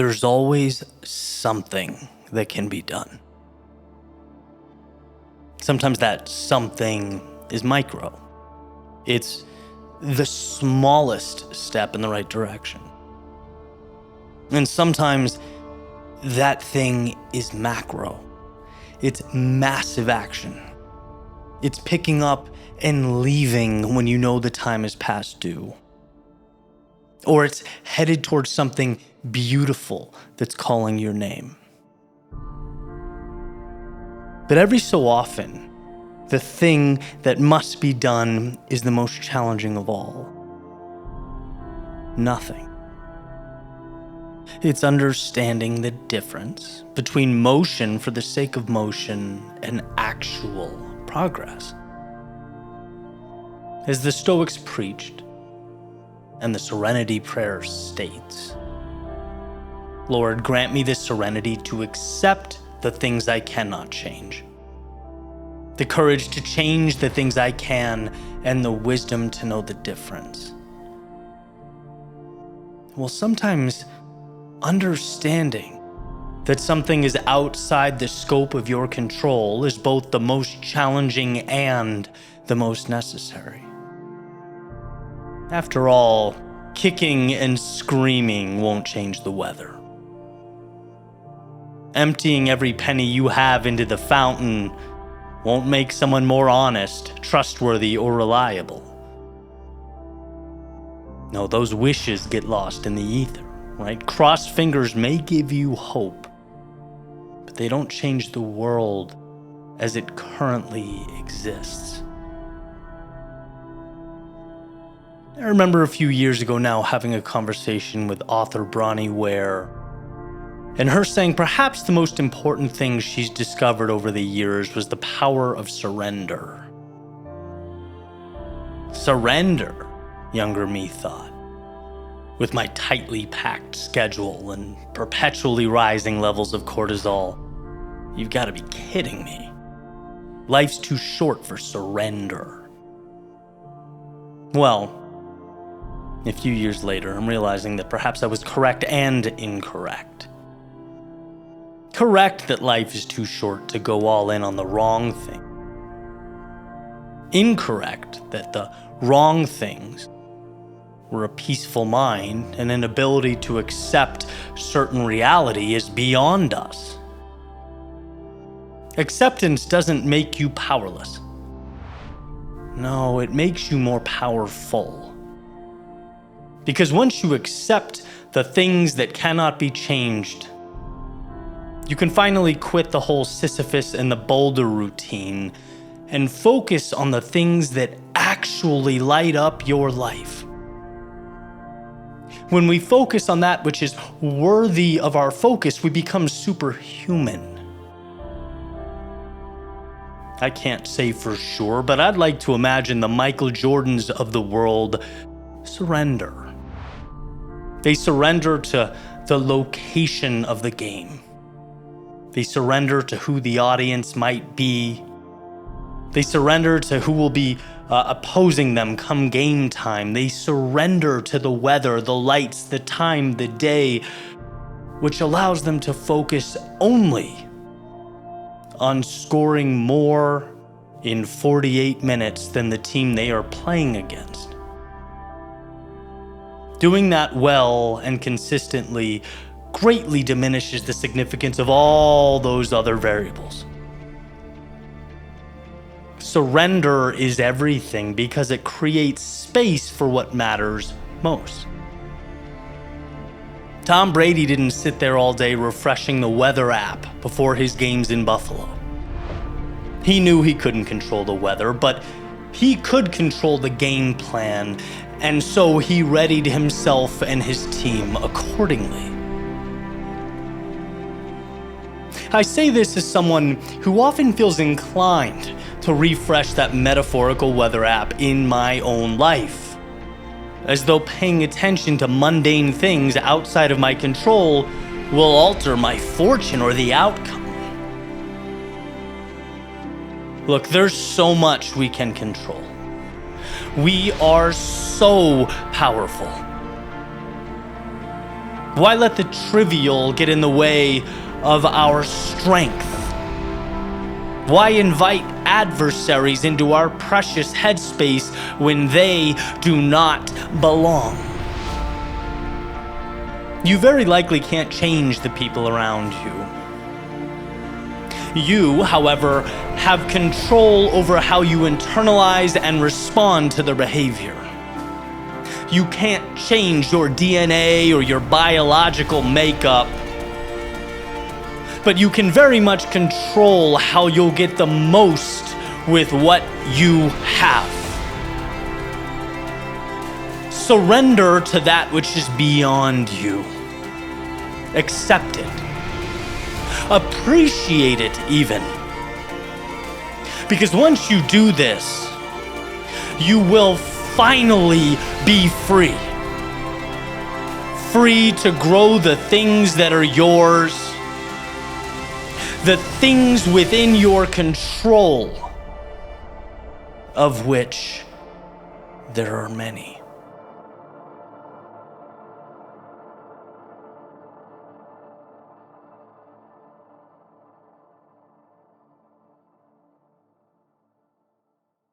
there's always something that can be done. Sometimes that something is micro. It's the smallest step in the right direction. And sometimes that thing is macro. It's massive action. It's picking up and leaving when you know the time is past due. Or it's headed towards something beautiful that's calling your name. But every so often, the thing that must be done is the most challenging of all. Nothing. It's understanding the difference between motion for the sake of motion and actual progress. As the Stoics preached, and the Serenity Prayer states, Lord, grant me the serenity to accept the things I cannot change, the courage to change the things I can, and the wisdom to know the difference. Well, sometimes understanding that something is outside the scope of your control is both the most challenging and the most necessary. After all, kicking and screaming won't change the weather. Emptying every penny you have into the fountain won't make someone more honest, trustworthy, or reliable. No, those wishes get lost in the ether, right? Crossed fingers may give you hope, but they don't change the world as it currently exists. I remember a few years ago now having a conversation with author Bronnie Ware, and her saying perhaps the most important thing she's discovered over the years was the power of surrender. Surrender, younger me thought. With my tightly packed schedule and perpetually rising levels of cortisol, you've got to be kidding me. Life's too short for surrender. Well, a few years later, I'm realizing that perhaps I was correct and incorrect. Correct that life is too short to go all in on the wrong thing. Incorrect that the wrong things were a peaceful mind and an ability to accept certain reality is beyond us. Acceptance doesn't make you powerless. No, it makes you more powerful. Because once you accept the things that cannot be changed, you can finally quit the whole Sisyphus and the boulder routine and focus on the things that actually light up your life. When we focus on that which is worthy of our focus, we become superhuman. I can't say for sure, but I'd like to imagine the Michael Jordans of the world surrender. They surrender to the location of the game. They surrender to who the audience might be. They surrender to who will be opposing them come game time. They surrender to the weather, the lights, the time, the day, which allows them to focus only on scoring more in 48 minutes than the team they are playing against. Doing that well and consistently greatly diminishes the significance of all those other variables. Surrender is everything because it creates space for what matters most. Tom Brady didn't sit there all day refreshing the weather app before his games in Buffalo. He knew he couldn't control the weather, but he could control the game plan, and so he readied himself and his team accordingly. I say this as someone who often feels inclined to refresh that metaphorical weather app in my own life, as though paying attention to mundane things outside of my control will alter my fortune or the outcome. Look, there's so much we can control. We are so powerful. Why let the trivial get in the way of our strength? Why invite adversaries into our precious headspace when they do not belong? You very likely can't change the people around you. You, however, have control over how you internalize and respond to their behavior. You can't change your DNA or your biological makeup, but you can very much control how you'll get the most with what you have. Surrender to that which is beyond you. Accept it. Appreciate it even. Because once you do this, you will finally be free. Free to grow the things that are yours, the things within your control, of which there are many.